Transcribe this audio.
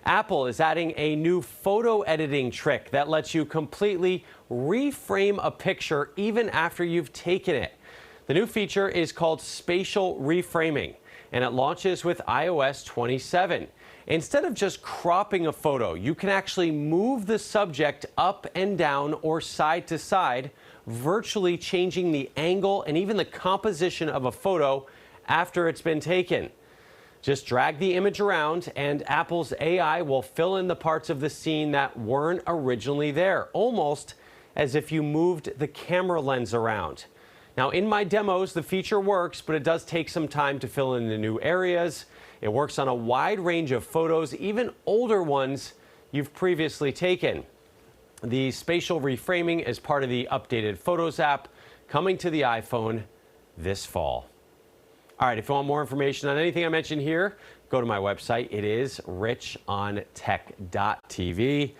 Apple is adding a new photo editing trick that lets you completely reframe a picture even after you've taken it. The new feature is called Spatial Reframing, and it launches with iOS 27. Instead of just cropping a photo, you can actually move the subject up and down or side to side, virtually changing the angle and even the composition of a photo after it's been taken. Just drag the image around and Apple's AI will fill in the parts of the scene that weren't originally there, almost as if you moved the camera lens around. Now, in my demos, the feature works, but it does take some time to fill in the new areas. It works on a wide range of photos, even older ones you've previously taken. The spatial reframing is part of the updated Photos app coming to the iPhone this fall. All right, if you want more information on anything I mentioned here, go to my website. It is richontech.tv.